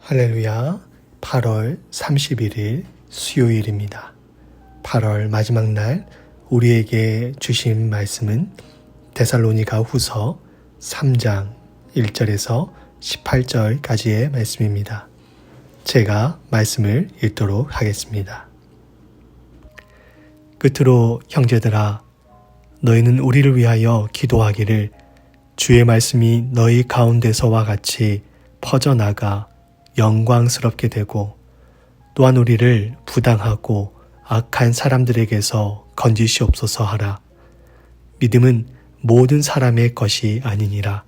할렐루야. 8월 31일 수요일입니다. 8월 마지막 날 우리에게 주신 말씀은 데살로니가 후서 3장 1절에서 18절까지의 말씀입니다. 제가 말씀을 읽도록 하겠습니다. 끝으로 형제들아, 너희는 우리를 위하여 기도하기를 주의 말씀이 너희 가운데서와 같이 퍼져나가 영광스럽게 되고 또한 우리를 부당하고 악한 사람들에게서 건지시옵소서 하라. 믿음은 모든 사람의 것이 아니니라.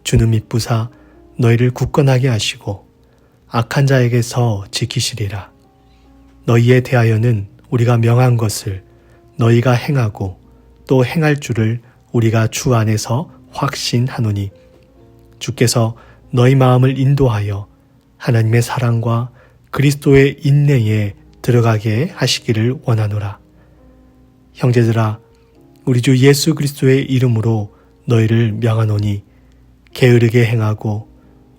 주는 미쁘사 너희를 굳건하게 하시고 악한 자에게서 지키시리라. 너희에 대하여는 우리가 명한 것을 너희가 행하고 또 행할 줄을 우리가 주 안에서 확신하노니 주께서 너희 마음을 인도하여 하나님의 사랑과 그리스도의 인내에 들어가게 하시기를 원하노라. 형제들아, 우리 주 예수 그리스도의 이름으로 너희를 명하노니 게으르게 행하고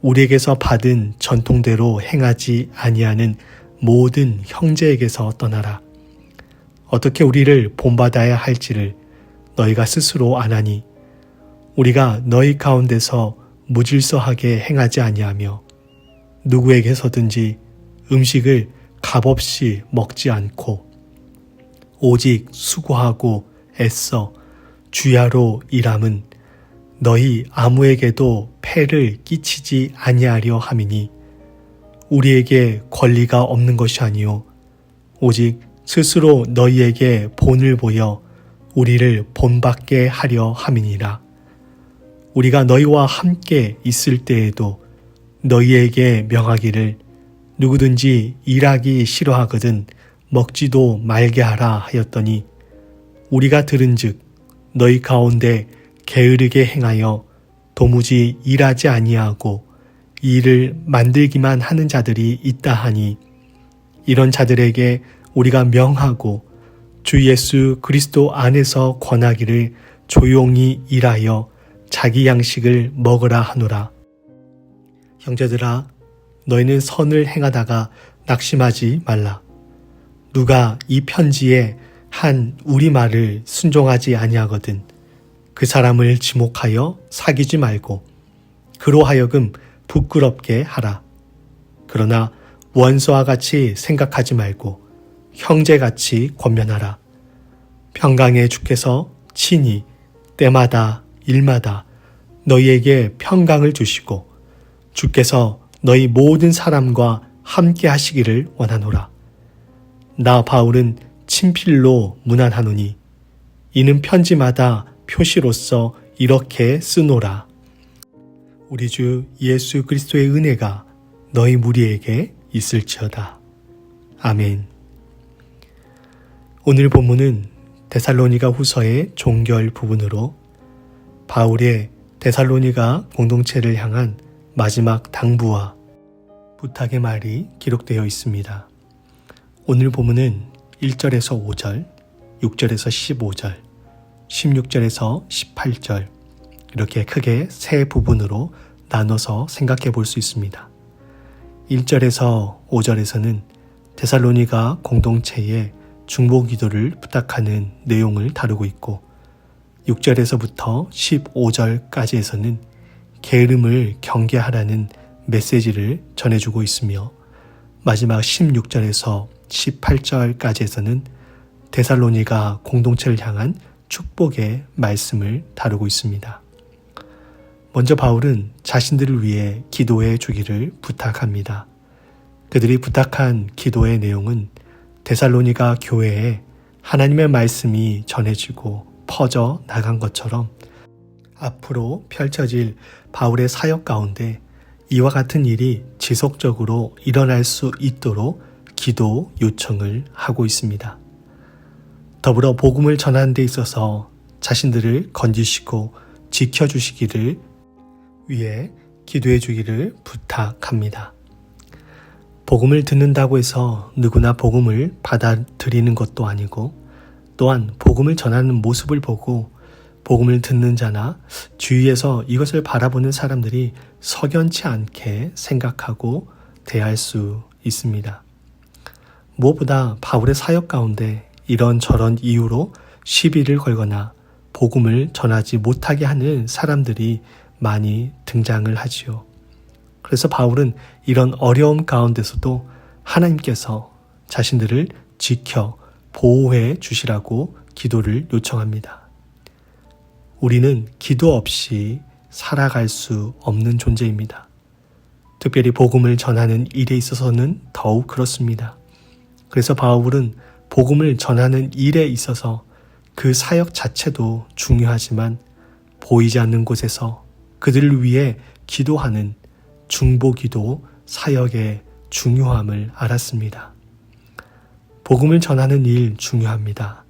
우리에게서 받은 전통대로 행하지 아니하는 모든 형제에게서 떠나라. 어떻게 우리를 본받아야 할지를 너희가 스스로 아나니 우리가 너희 가운데서 무질서하게 행하지 아니하며 누구에게서든지 음식을 값없이 먹지 않고 오직 수고하고 애써 주야로 일함은 너희 아무에게도 폐를 끼치지 아니하려 함이니 우리에게 권리가 없는 것이 아니요 오직 스스로 너희에게 본을 보여 우리를 본받게 하려 함이니라. 우리가 너희와 함께 있을 때에도 너희에게 명하기를 누구든지 일하기 싫어하거든 먹지도 말게 하라 하였더니 우리가 들은즉 너희 가운데 게으르게 행하여 도무지 일하지 아니하고 일을 만들기만 하는 자들이 있다 하니 이런 자들에게 우리가 명하고 주 예수 그리스도 안에서 권하기를 조용히 일하여 자기 양식을 먹으라 하노라. 형제들아, 너희는 선을 행하다가 낙심하지 말라. 누가 이 편지에 한 우리말을 순종하지 아니하거든 그 사람을 지목하여 사귀지 말고 그로 하여금 부끄럽게 하라. 그러나 원수와 같이 생각하지 말고 형제같이 권면하라. 평강의 주께서 친히 때마다 일마다 너희에게 평강을 주시고 주께서 너희 모든 사람과 함께 하시기를 원하노라. 나 바울은 친필로 문안하노니 이는 편지마다 표시로서 이렇게 쓰노라. 우리 주 예수 그리스도의 은혜가 너희 무리에게 있을지어다. 아멘. 오늘 본문은 데살로니가 후서의 종결 부분으로 바울의 데살로니가 공동체를 향한 마지막 당부와 부탁의 말이 기록되어 있습니다. 오늘 본문은 1절에서 5절, 6절에서 15절, 16절에서 18절 이렇게 크게 세 부분으로 나눠서 생각해 볼 수 있습니다. 1절에서 5절에서는 데살로니가 공동체에 중보 기도를 부탁하는 내용을 다루고 있고 6절에서부터 15절까지에서는 게으름을 경계하라는 메시지를 전해주고 있으며 마지막 16절에서 18절까지에서는 데살로니가 공동체를 향한 축복의 말씀을 다루고 있습니다. 먼저 바울은 자신들을 위해 기도해 주기를 부탁합니다. 그들이 부탁한 기도의 내용은 데살로니가 교회에 하나님의 말씀이 전해지고 퍼져 나간 것처럼 앞으로 펼쳐질 바울의 사역 가운데 이와 같은 일이 지속적으로 일어날 수 있도록 기도 요청을 하고 있습니다. 더불어 복음을 전하는 데 있어서 자신들을 건지시고 지켜주시기를 위해 기도해 주기를 부탁합니다. 복음을 듣는다고 해서 누구나 복음을 받아들이는 것도 아니고 또한 복음을 전하는 모습을 보고 복음을 듣는 자나 주위에서 이것을 바라보는 사람들이 석연치 않게 생각하고 대할 수 있습니다. 무엇보다 바울의 사역 가운데 이런저런 이유로 시비를 걸거나 복음을 전하지 못하게 하는 사람들이 많이 등장을 하지요. 그래서 바울은 이런 어려움 가운데서도 하나님께서 자신들을 지켜 보호해 주시라고 기도를 요청합니다. 우리는 기도 없이 살아갈 수 없는 존재입니다. 특별히 복음을 전하는 일에 있어서는 더욱 그렇습니다. 그래서 바울은 복음을 전하는 일에 있어서 그 사역 자체도 중요하지만 보이지 않는 곳에서 그들을 위해 기도하는 중보기도 사역의 중요함을 알았습니다. 복음을 전하는 일 중요합니다.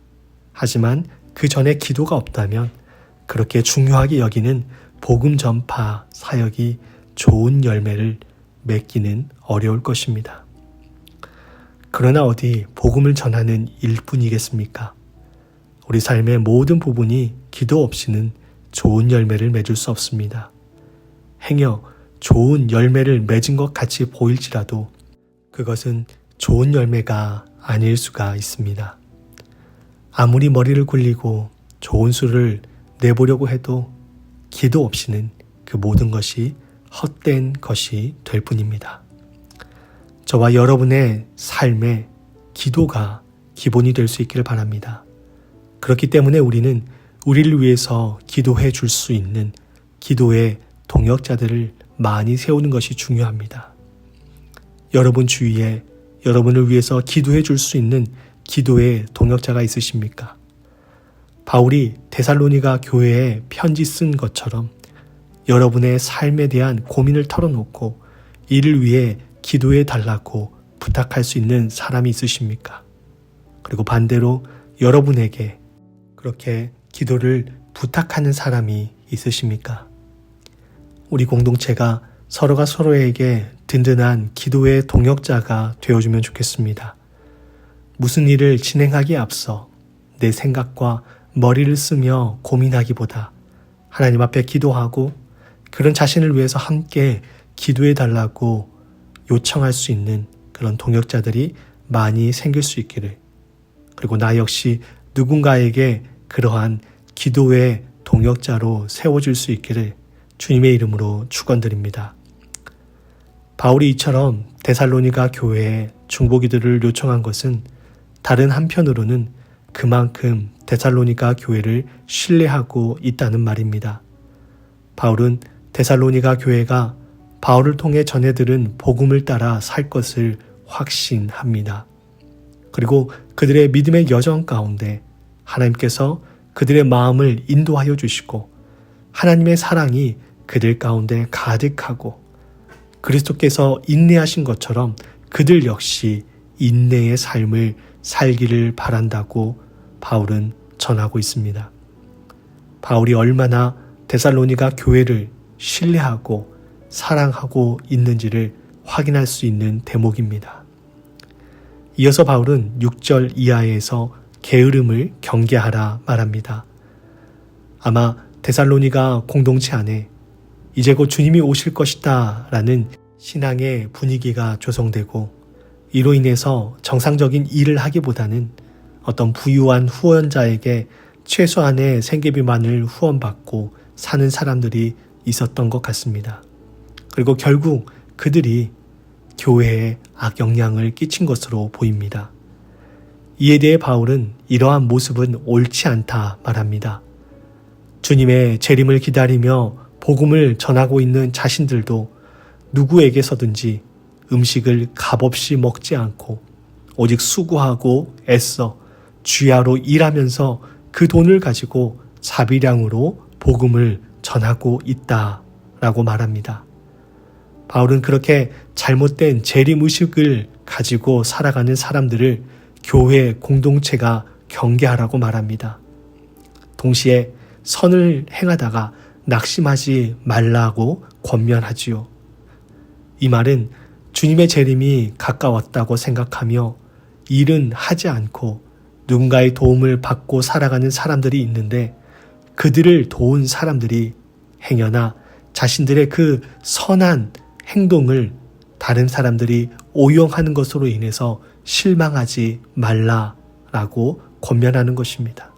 하지만 그 전에 기도가 없다면 그렇게 중요하게 여기는 복음 전파 사역이 좋은 열매를 맺기는 어려울 것입니다. 그러나 어디 복음을 전하는 일뿐이겠습니까? 우리 삶의 모든 부분이 기도 없이는 좋은 열매를 맺을 수 없습니다. 행여 좋은 열매를 맺은 것 같이 보일지라도 그것은 좋은 열매가 아닐 수가 있습니다. 아무리 머리를 굴리고 좋은 수를 내보려고 해도 기도 없이는 그 모든 것이 헛된 것이 될 뿐입니다. 저와 여러분의 삶에 기도가 기본이 될 수 있기를 바랍니다. 그렇기 때문에 우리는 우리를 위해서 기도해 줄 수 있는 기도의 동역자들을 많이 세우는 것이 중요합니다. 여러분 주위에 여러분을 위해서 기도해 줄 수 있는 기도의 동역자가 있으십니까? 바울이 데살로니가 교회에 편지 쓴 것처럼 여러분의 삶에 대한 고민을 털어놓고 이를 위해 기도해 달라고 부탁할 수 있는 사람이 있으십니까? 그리고 반대로 여러분에게 그렇게 기도를 부탁하는 사람이 있으십니까? 우리 공동체가 서로가 서로에게 든든한 기도의 동역자가 되어주면 좋겠습니다. 무슨 일을 진행하기에 앞서 내 생각과 머리를 쓰며 고민하기보다 하나님 앞에 기도하고 그런 자신을 위해서 함께 기도해 달라고 요청할 수 있는 그런 동역자들이 많이 생길 수 있기를, 그리고 나 역시 누군가에게 그러한 기도의 동역자로 세워줄 수 있기를 주님의 이름으로 축원드립니다. 바울이 이처럼 데살로니가 교회에 중보기도를 요청한 것은 다른 한편으로는 그만큼 데살로니가 교회를 신뢰하고 있다는 말입니다. 바울은 데살로니가 교회가 바울을 통해 전해들은 복음을 따라 살 것을 확신합니다. 그리고 그들의 믿음의 여정 가운데 하나님께서 그들의 마음을 인도하여 주시고 하나님의 사랑이 그들 가운데 가득하고 그리스도께서 인내하신 것처럼 그들 역시 인내의 삶을 살기를 바란다고 바울은 전하고 있습니다. 바울이 얼마나 데살로니가 교회를 신뢰하고 사랑하고 있는지를 확인할 수 있는 대목입니다. 이어서 바울은 6절 이하에서 게으름을 경계하라 말합니다. 아마 데살로니가 공동체 안에 이제 곧 주님이 오실 것이다 라는 신앙의 분위기가 조성되고 이로 인해서 정상적인 일을 하기보다는 어떤 부유한 후원자에게 최소한의 생계비만을 후원받고 사는 사람들이 있었던 것 같습니다. 그리고 결국 그들이 교회에 악영향을 끼친 것으로 보입니다. 이에 대해 바울은 이러한 모습은 옳지 않다 말합니다. 주님의 재림을 기다리며 복음을 전하고 있는 자신들도 누구에게서든지 음식을 값없이 먹지 않고 오직 수고하고 애써 주야로 일하면서 그 돈을 가지고 자비량으로 복음을 전하고 있다라고 말합니다. 바울은 그렇게 잘못된 재림의식을 가지고 살아가는 사람들을 교회 공동체가 경계하라고 말합니다. 동시에 선을 행하다가 낙심하지 말라고 권면하지요. 이 말은 주님의 재림이 가까웠다고 생각하며 일은 하지 않고 누군가의 도움을 받고 살아가는 사람들이 있는데 그들을 도운 사람들이 행여나 자신들의 그 선한 행동을 다른 사람들이 오용하는 것으로 인해서 실망하지 말라라고 권면하는 것입니다.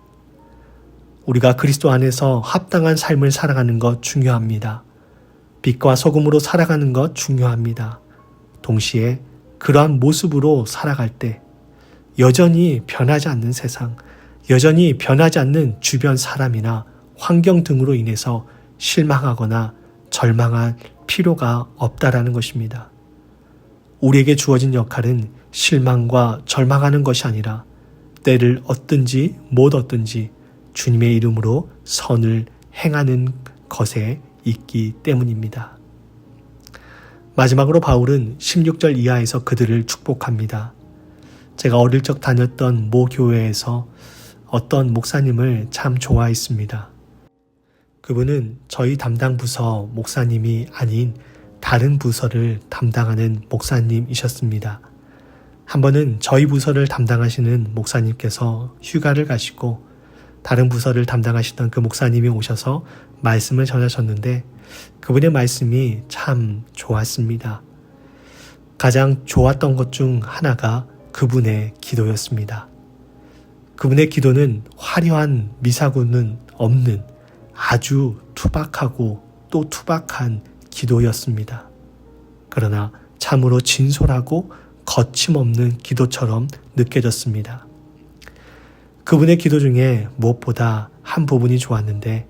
우리가 그리스도 안에서 합당한 삶을 살아가는 것 중요합니다. 빛과 소금으로 살아가는 것 중요합니다. 동시에 그러한 모습으로 살아갈 때 여전히 변하지 않는 세상, 여전히 변하지 않는 주변 사람이나 환경 등으로 인해서 실망하거나 절망할 필요가 없다라는 것입니다. 우리에게 주어진 역할은 실망과 절망하는 것이 아니라 때를 얻든지 못 얻든지 주님의 이름으로 선을 행하는 것에 있기 때문입니다. 마지막으로 바울은 16절 이하에서 그들을 축복합니다. 제가 어릴 적 다녔던 모 교회에서 어떤 목사님을 참 좋아했습니다. 그분은 저희 담당 부서 목사님이 아닌 다른 부서를 담당하는 목사님이셨습니다. 한 번은 저희 부서를 담당하시는 목사님께서 휴가를 가시고 다른 부서를 담당하시던 그 목사님이 오셔서 말씀을 전하셨는데 그분의 말씀이 참 좋았습니다. 가장 좋았던 것 중 하나가 그분의 기도였습니다. 그분의 기도는 화려한 미사구는 없는 아주 투박하고 또 투박한 기도였습니다. 그러나 참으로 진솔하고 거침없는 기도처럼 느껴졌습니다. 그분의 기도 중에 무엇보다 한 부분이 좋았는데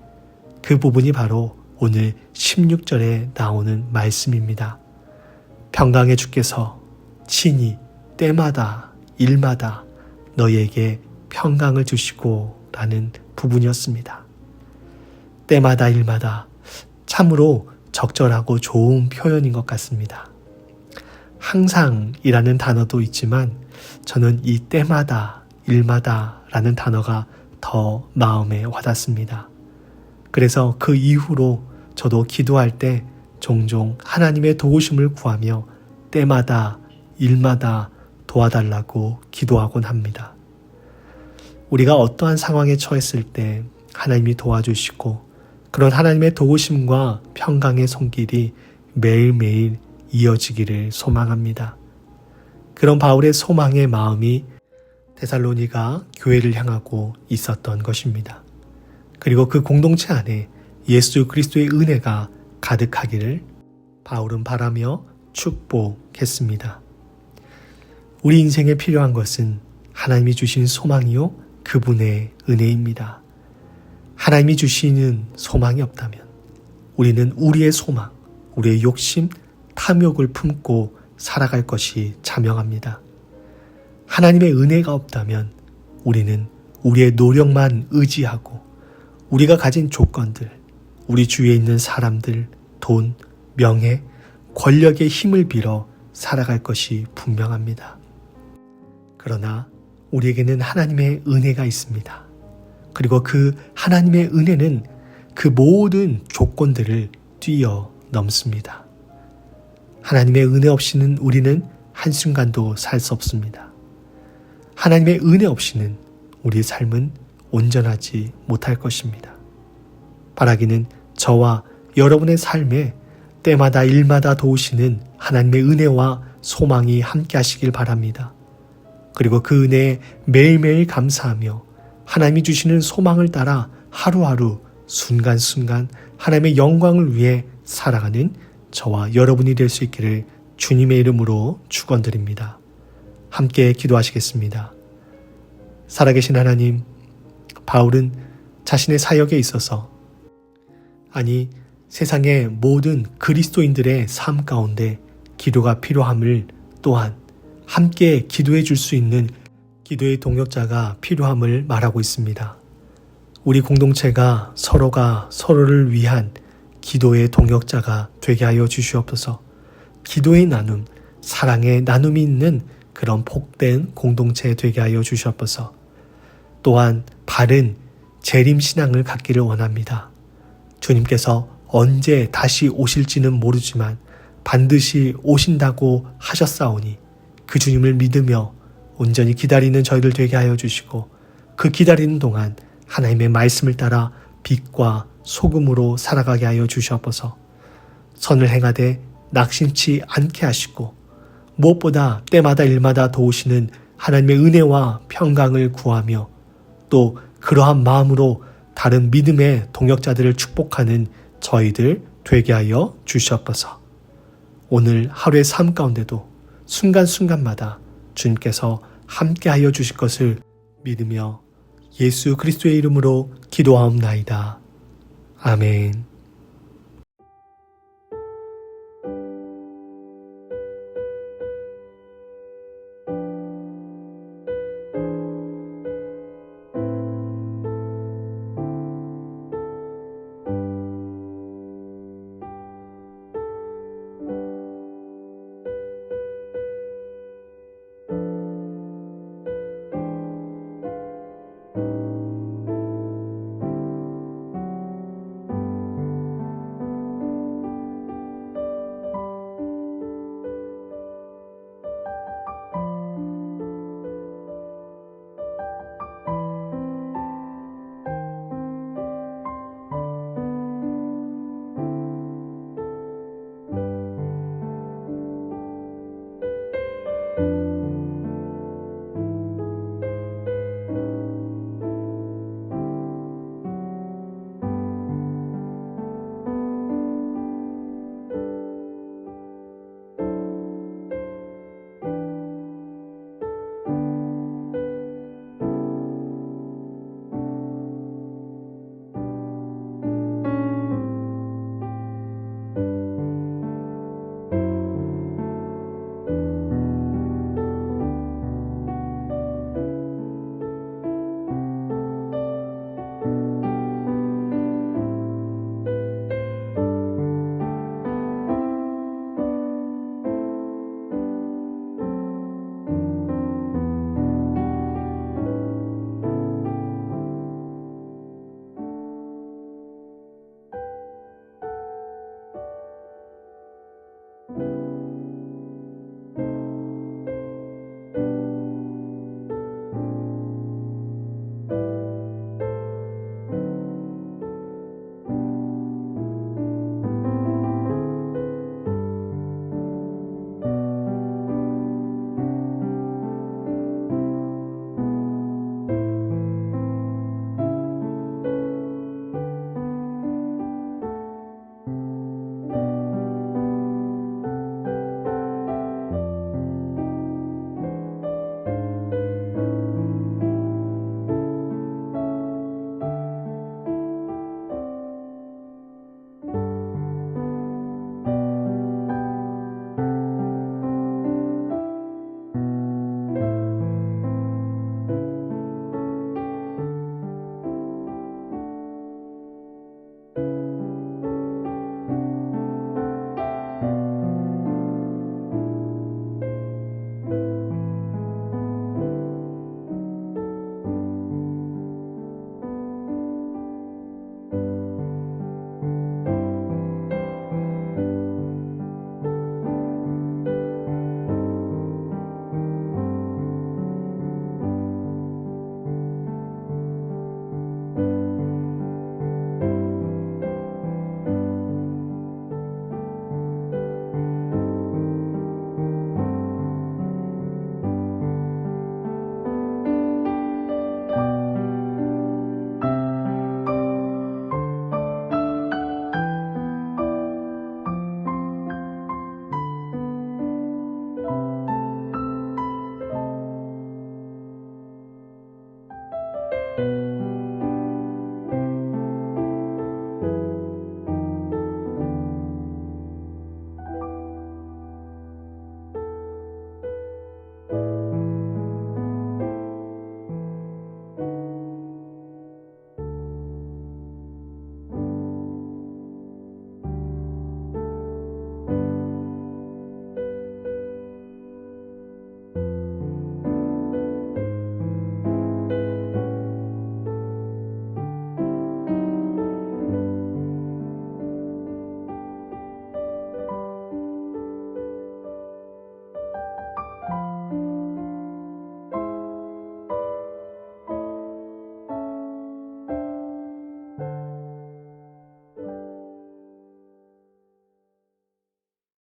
그 부분이 바로 오늘 16절에 나오는 말씀입니다. 평강의 주께서 친히 때마다 일마다 너희에게 평강을 주시고 라는 부분이었습니다. 때마다 일마다 참으로 적절하고 좋은 표현인 것 같습니다. 항상이라는 단어도 있지만 저는 이 때마다 일마다 라는 단어가 더 마음에 와닿습니다. 그래서 그 이후로 저도 기도할 때 종종 하나님의 도우심을 구하며 때마다 일마다 도와달라고 기도하곤 합니다. 우리가 어떠한 상황에 처했을 때 하나님이 도와주시고 그런 하나님의 도우심과 평강의 손길이 매일매일 이어지기를 소망합니다. 그런 바울의 소망의 마음이 데살로니가 교회를 향하고 있었던 것입니다. 그리고 그 공동체 안에 예수 그리스도의 은혜가 가득하기를 바울은 바라며 축복했습니다. 우리 인생에 필요한 것은 하나님이 주신 소망이요 그분의 은혜입니다. 하나님이 주시는 소망이 없다면 우리는 우리의 소망, 우리의 욕심, 탐욕을 품고 살아갈 것이 자명합니다. 하나님의 은혜가 없다면 우리는 우리의 노력만 의지하고 우리가 가진 조건들, 우리 주위에 있는 사람들, 돈, 명예, 권력의 힘을 빌어 살아갈 것이 분명합니다. 그러나 우리에게는 하나님의 은혜가 있습니다. 그리고 그 하나님의 은혜는 그 모든 조건들을 뛰어넘습니다. 하나님의 은혜 없이는 우리는 한순간도 살 수 없습니다. 하나님의 은혜 없이는 우리의 삶은 온전하지 못할 것입니다. 바라기는 저와 여러분의 삶에 때마다 일마다 도우시는 하나님의 은혜와 소망이 함께 하시길 바랍니다. 그리고 그 은혜에 매일매일 감사하며 하나님이 주시는 소망을 따라 하루하루 순간순간 하나님의 영광을 위해 살아가는 저와 여러분이 될 수 있기를 주님의 이름으로 축원드립니다. 함께 기도하시겠습니다. 살아계신 하나님, 바울은 자신의 사역에 있어서 아니 세상의 모든 그리스도인들의 삶 가운데 기도가 필요함을 또한 함께 기도해 줄 수 있는 기도의 동역자가 필요함을 말하고 있습니다. 우리 공동체가 서로가 서로를 위한 기도의 동역자가 되게 하여 주시옵소서. 기도의 나눔, 사랑의 나눔이 있는 그런 복된 공동체 되게 하여 주시옵소서. 또한 바른 재림신앙을 갖기를 원합니다. 주님께서 언제 다시 오실지는 모르지만 반드시 오신다고 하셨사오니 그 주님을 믿으며 온전히 기다리는 저희들 되게 하여 주시고 그 기다리는 동안 하나님의 말씀을 따라 빛과 소금으로 살아가게 하여 주시옵소서. 선을 행하되 낙심치 않게 하시고 무엇보다 때마다 일마다 도우시는 하나님의 은혜와 평강을 구하며 또 그러한 마음으로 다른 믿음의 동역자들을 축복하는 저희들 되게 하여 주시옵소서. 오늘 하루의 삶 가운데도 순간순간마다 주님께서 함께하여 주실 것을 믿으며 예수 그리스도의 이름으로 기도하옵나이다. 아멘.